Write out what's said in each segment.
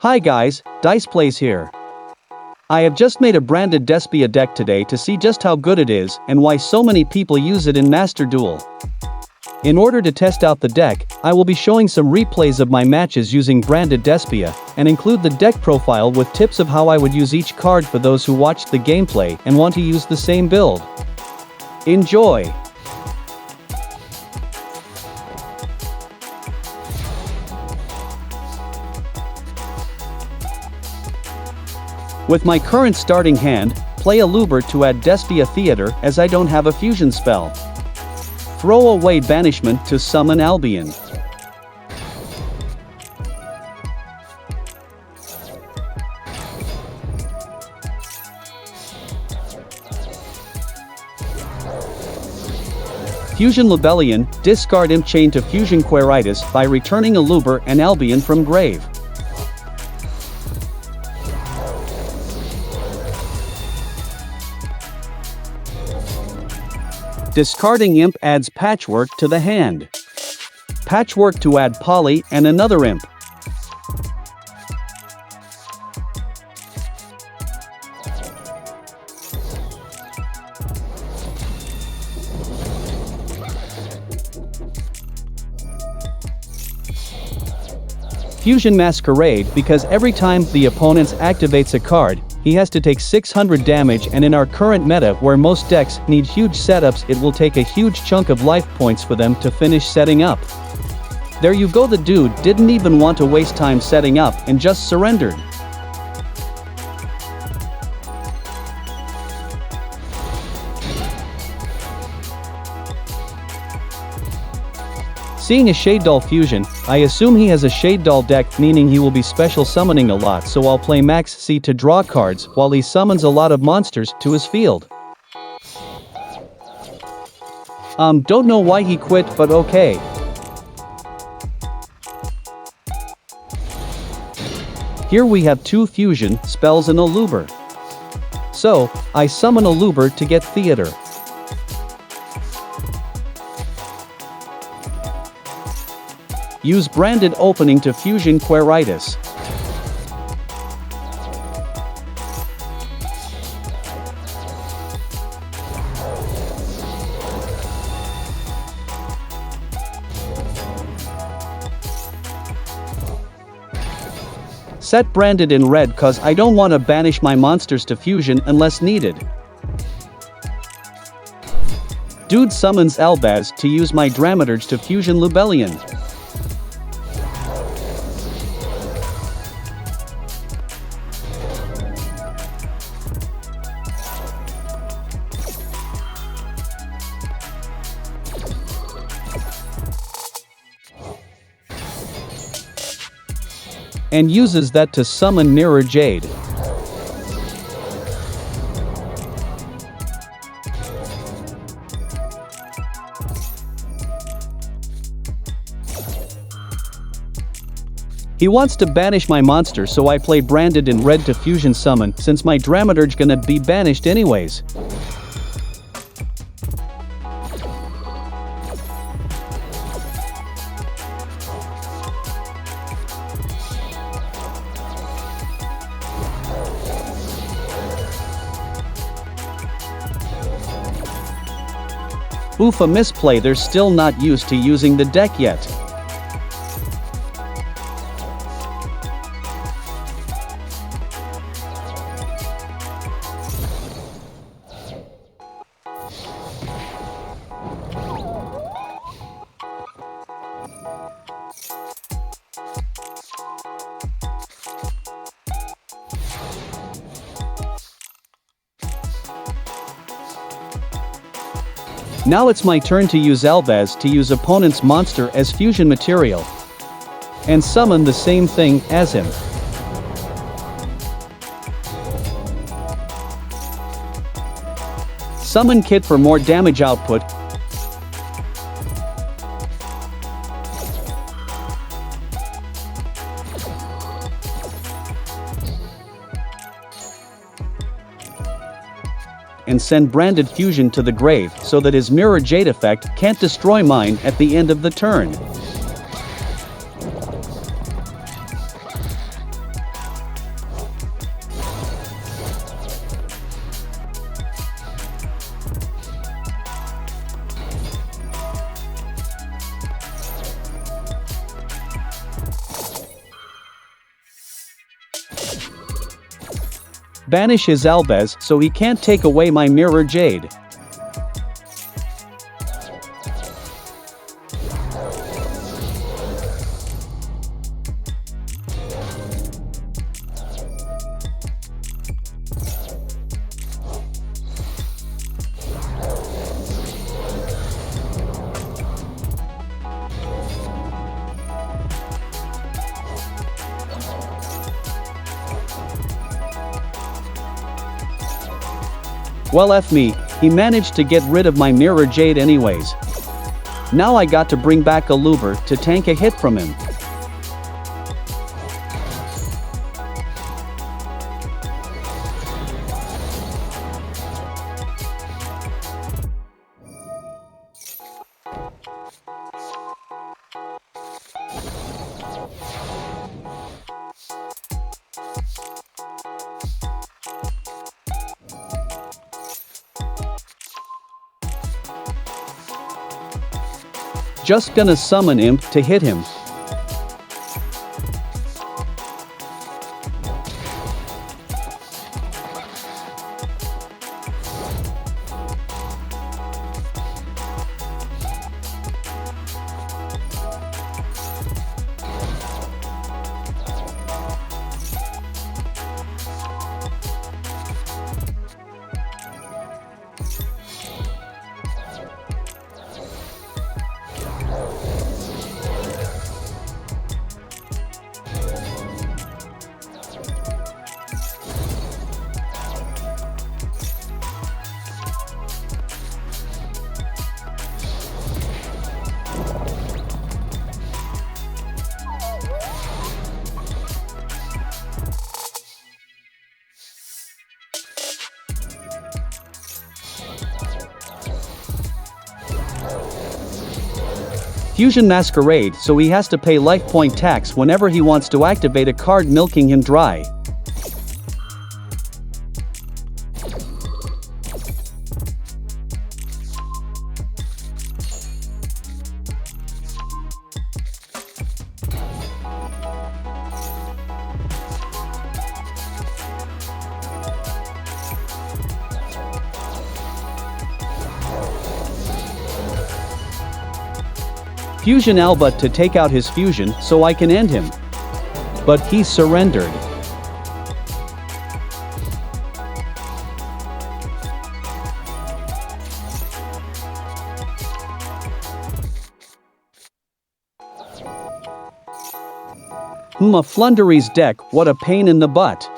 Hi guys, Dice Plays here. I have just made a Branded Despia deck today to see just how good it is and why so many people use it in Master Duel. In order to test out the deck, I will be showing some replays of my matches using Branded Despia, and include the deck profile with tips of how I would use each card for those who watched the gameplay and want to use the same build. Enjoy! With my current starting hand, play a Luber to add Despia Theater as I don't have a fusion spell. Throw away Banishment to summon Albion. Fusion Libellion, discard Imp Chain to Fusion Quiritis by returning a Luber and Albion from grave. Discarding Imp adds Patchwork to the hand. Patchwork to add Poly and another Imp. Fusion Masquerade, because every time the opponent activates a card, he has to take 600 damage, and in our current meta where most decks need huge setups, it will take a huge chunk of life points for them to finish setting up. There you go, the dude didn't even want to waste time setting up and just surrendered. Seeing a Shade Doll fusion, I assume he has a Shade Doll deck, meaning he will be special summoning a lot, so I'll play Max C to draw cards while he summons a lot of monsters to his field. Don't know why he quit, but okay. Here we have two fusion spells and a Luber. So, I summon a Luber to get Theater. Use Branded Opening to Fusion Quiritis. Set Branded in red cause I don't want to banish my monsters to fusion unless needed. Dude summons Albaz to use my Dramaturge to fusion Libellion. And uses that to summon Mirror Jade. He wants to banish my monster, so I play Branded in red to fusion summon, since my Dramaturge gonna be banished anyways. Oof, a misplay, they're still not used to using the deck yet. Now it's my turn to use Albaz to use opponent's monster as fusion material. And summon the same thing as him. Summon Kit for more damage output. And send Branded Fusion to the grave so that his Mirror Jade effect can't destroy mine at the end of the turn. Banish his Albez so he can't take away my Mirror Jade. Well, F me, he managed to get rid of my Mirror Jade anyways. Now I got to bring back a Luber to tank a hit from him. Just gonna summon Imp to hit him. Fusion Masquerade, so he has to pay life point tax whenever he wants to activate a card, milking him dry. Fusion Alba to take out his fusion so I can end him. But he surrendered. A Flundery's deck, what a pain in the butt.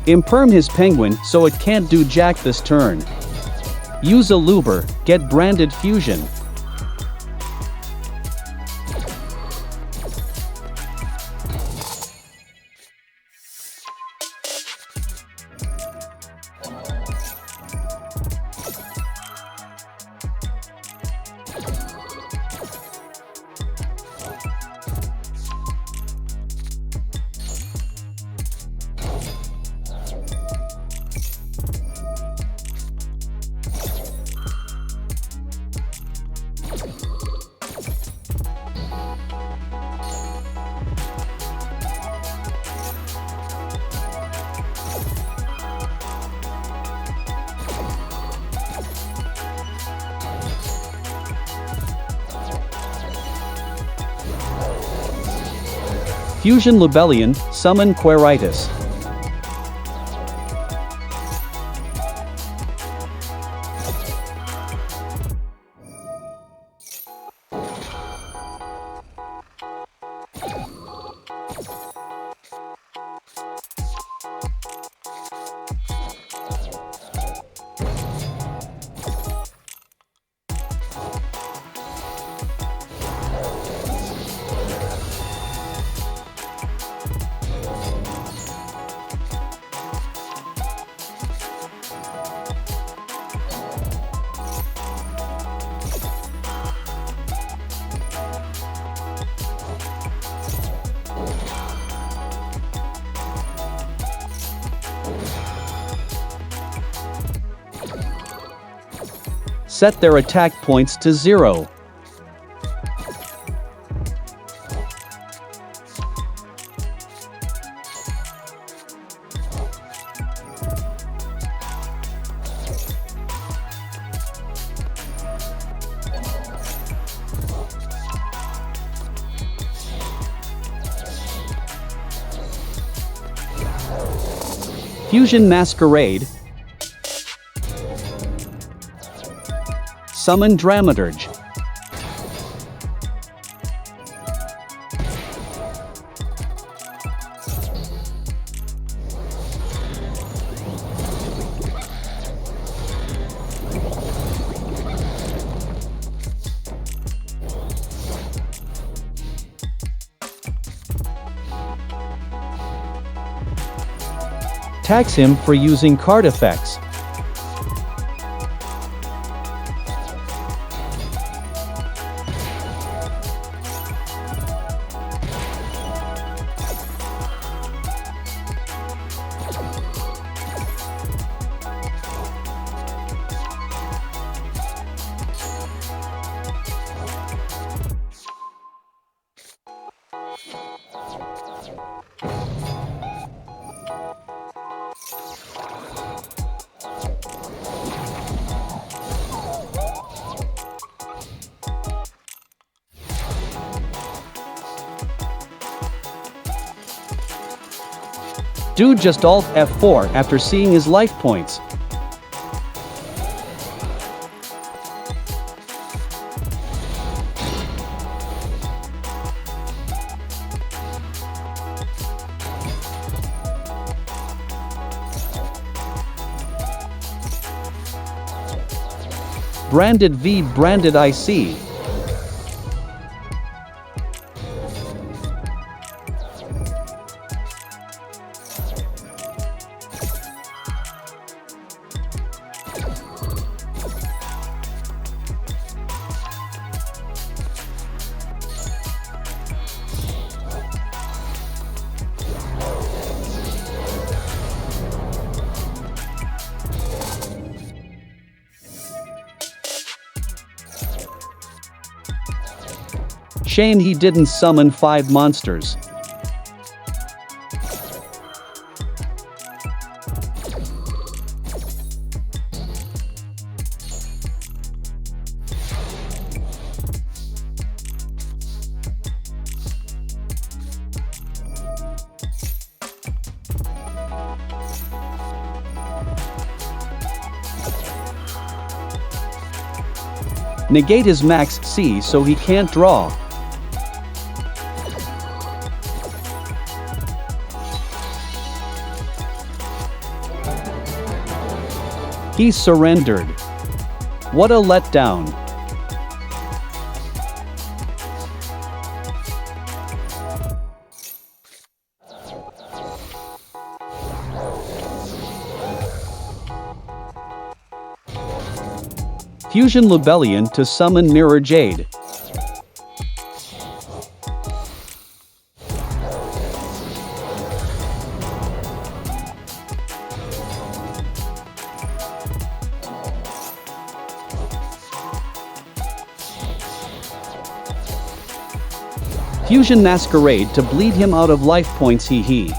Imperm his penguin so it can't do jack this turn. Use a Luber, get Branded Fusion. Fusion Lubellion, summon Queritus. set their attack points to 0. Fusion Masquerade. Summon Dramaturge. Tax him for using card effects. Dude just Alt F4 after seeing his life points. Branded v Branded IC. Shame he didn't summon 5 monsters. Negate his max C so he can't draw. He surrendered. What a letdown. Fusion Lebellion to summon Mirror Jade. Fusion Masquerade to bleed him out of life points. Hee.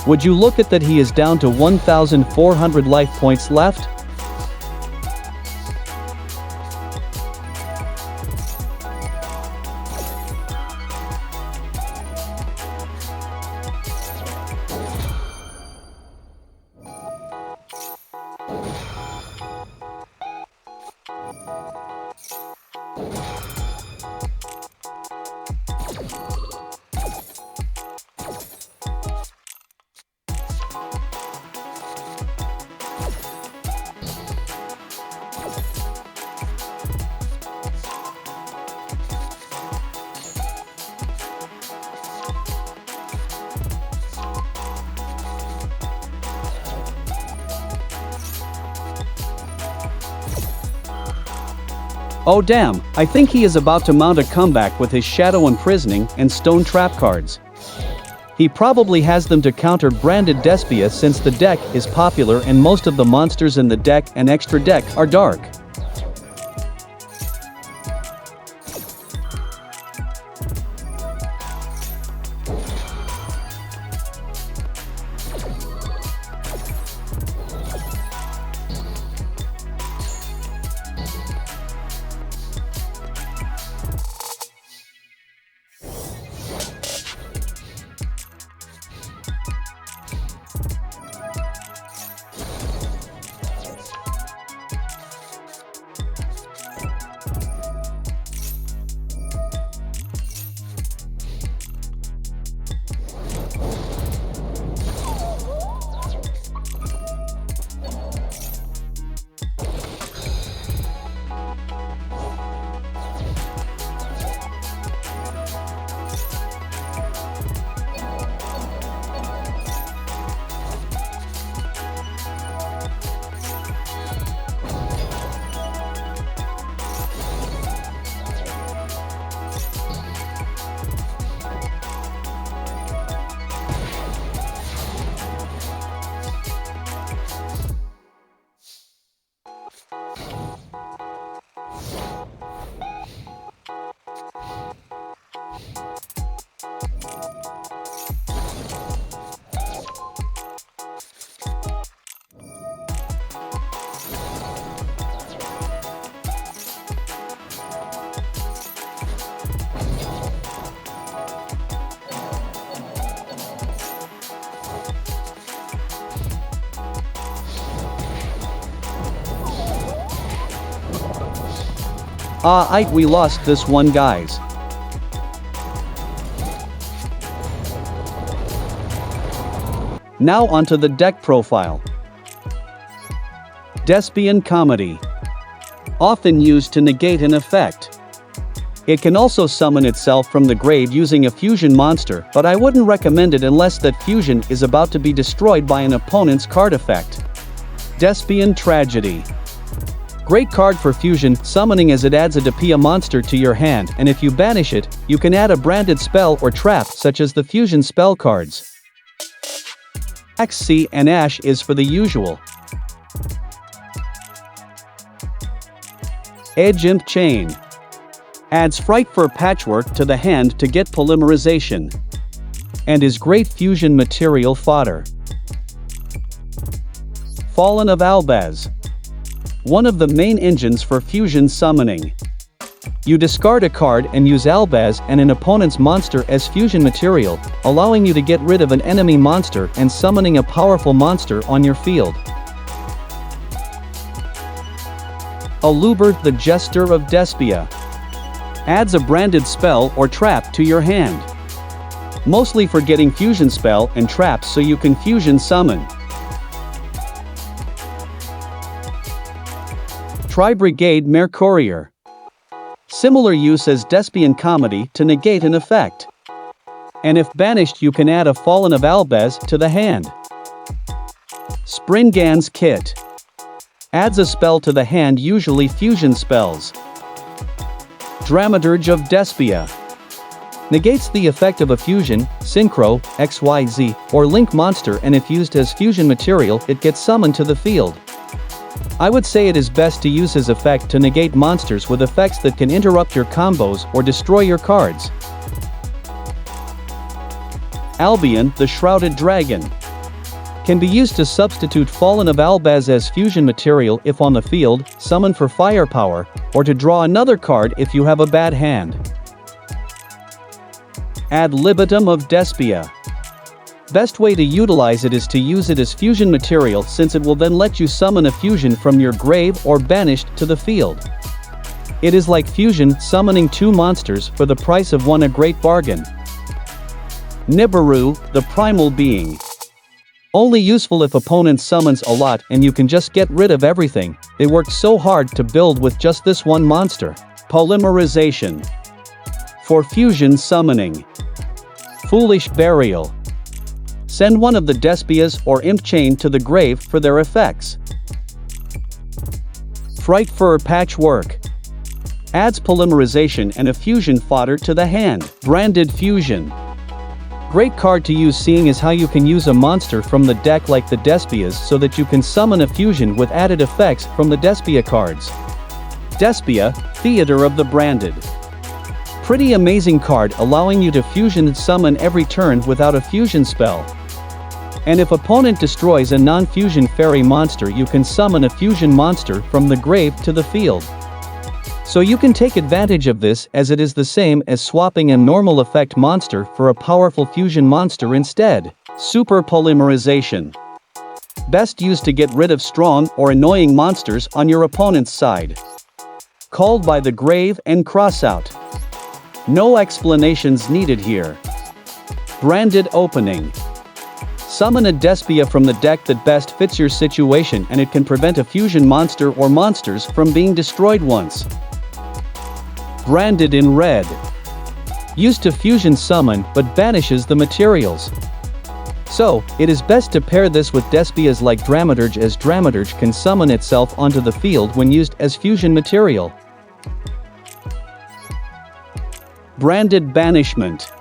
Would you look at that, he is down to 1,400 life points left? Oh damn, I think he is about to mount a comeback with his Shadow Imprisoning and Stone Trap cards. He probably has them to counter Branded Despia since the deck is popular and most of the monsters in the deck and extra deck are dark. We lost this one, guys. Now onto the deck profile. Despian Comedy. Often used to negate an effect. It can also summon itself from the grave using a fusion monster, but I wouldn't recommend it unless that fusion is about to be destroyed by an opponent's card effect. Despian Tragedy. Great card for fusion summoning as it adds a Despia monster to your hand, and if you banish it, you can add a branded spell or trap such as the fusion spell cards. XC and Ash is for the usual. Edge Imp Chain. Adds Frightfur Patchwork to the hand to get polymerization. And is great fusion material fodder. Fallen of Albaz. One of the main engines for fusion summoning. You discard a card and use Albaz and an opponent's monster as fusion material, allowing you to get rid of an enemy monster and summoning a powerful monster on your field. Alubert the Jester of Despia. Adds a branded spell or trap to your hand. Mostly for getting fusion spell and traps so you can fusion summon. Tri-Brigade Mercourier. Similar use as Despian Comedy to negate an effect. And if banished, you can add a Fallen of Albaz to the hand. Springans Kit. Adds a spell to the hand, usually fusion spells. Dramaturge of Despia. Negates the effect of a fusion, synchro, XYZ, or link monster, and if used as fusion material, it gets summoned to the field. I would say it is best to use his effect to negate monsters with effects that can interrupt your combos or destroy your cards. Albion the Shrouded Dragon. Can be used to substitute Fallen of Albaz as fusion material if on the field, summon for firepower, or to draw another card if you have a bad hand. Ad libitum of Despia. Best way to utilize it is to use it as fusion material, since it will then let you summon a fusion from your grave or banished to the field. It is like fusion summoning 2 monsters for the price of 1, a great bargain. Nibiru, the primal being. Only useful if opponent summons a lot and you can just get rid of everything. They worked so hard to build with just this one monster. Polymerization. For fusion summoning. Foolish Burial. Send one of the Despias or Imp Chain to the grave for their effects. Fright Fur Patchwork. Adds polymerization and a fusion fodder to the hand. Branded Fusion. Great card to use, seeing as how you can use a monster from the deck like the Despias so that you can summon a fusion with added effects from the Despia cards. Despia, Theater of the Branded. Pretty amazing card, allowing you to fusion summon every turn without a fusion spell. And if opponent destroys a non-fusion fairy monster, you can summon a fusion monster from the grave to the field. So you can take advantage of this, as it is the same as swapping a normal effect monster for a powerful fusion monster instead. Super Polymerization. Best used to get rid of strong or annoying monsters on your opponent's side. Called by the grave and crossout. No explanations needed here. Branded Opening. Summon a Despia from the deck that best fits your situation, and it can prevent a fusion monster or monsters from being destroyed once. Branded in red. Used to fusion summon but banishes the materials. So, it is best to pair this with Despias like Dramaturge, as Dramaturge can summon itself onto the field when used as fusion material. Branded Banishment.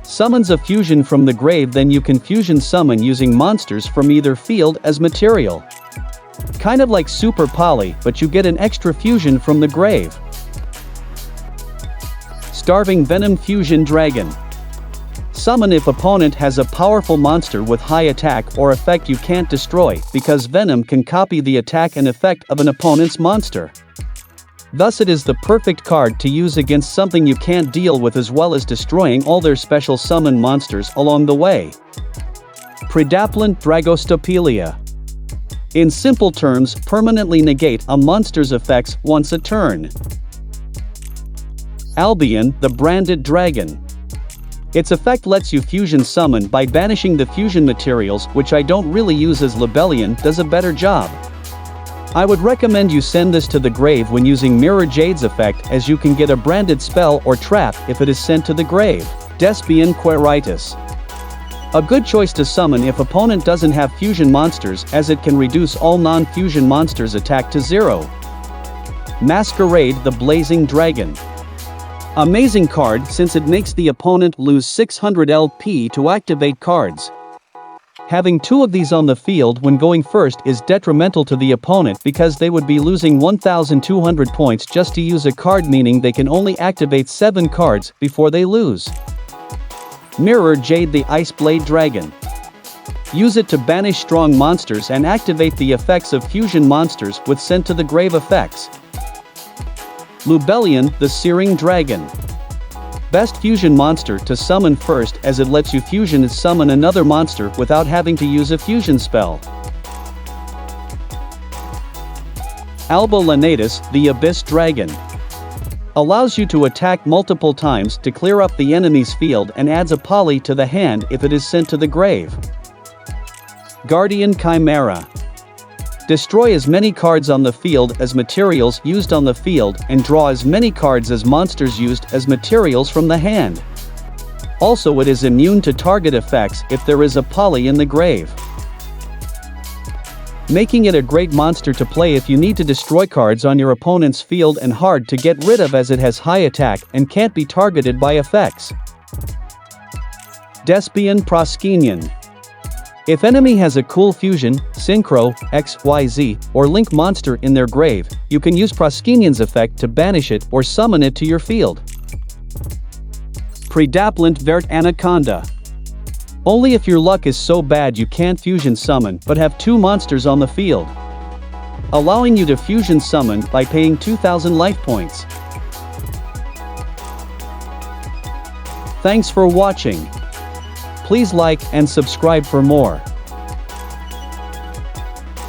Summons a fusion from the grave, then you can fusion summon using monsters from either field as material. Kind of like Super Poly, but you get an extra fusion from the grave. Starving Venom Fusion Dragon. Summon if opponent has a powerful monster with high attack or effect you can't destroy, because Venom can copy the attack and effect of an opponent's monster. Thus it is the perfect card to use against something you can't deal with, as well as destroying all their special summon monsters along the way. Predaplant Dragostopelia. In simple terms, permanently negate a monster's effects once a turn. Albion, the Branded Dragon. Its effect lets you fusion summon by banishing the fusion materials, which I don't really use, as Libellion does a better job. I would recommend you send this to the grave when using Mirror Jade's effect, as you can get a branded spell or trap if it is sent to the grave. Despian Quiritus. A good choice to summon if opponent doesn't have fusion monsters, as it can reduce all non-fusion monsters' attack to 0. Masquerade, the Blazing Dragon. Amazing card, since it makes the opponent lose 600 LP to activate cards. Having 2 of these on the field when going first is detrimental to the opponent, because they would be losing 1,200 points just to use a card, meaning they can only activate 7 cards before they lose. Mirror Jade, the Iceblade Dragon. Use it to banish strong monsters and activate the effects of fusion monsters with sent to the grave effects. Lubellion, the Searing Dragon. Best fusion monster to summon first, as it lets you fusion and summon another monster without having to use a fusion spell. Alba Lanatus, the Abyss Dragon. Allows you to attack multiple times to clear up the enemy's field, and adds a poly to the hand if it is sent to the grave. Guardian Chimera. Destroy as many cards on the field as materials used on the field, and draw as many cards as monsters used as materials from the hand. Also, it is immune to target effects if there is a poly in the grave, making it a great monster to play if you need to destroy cards on your opponent's field, and hard to get rid of as it has high attack and can't be targeted by effects. Despian Proskenion. If enemy has a cool fusion, Synchro, XYZ, or Link monster in their grave, you can use Proskenion's effect to banish it or summon it to your field. Predaplant Vert Anaconda. Only if your luck is so bad you can't fusion summon but have 2 monsters on the field, allowing you to fusion summon by paying 2,000 life points. Thanks for watching. Please like and subscribe for more.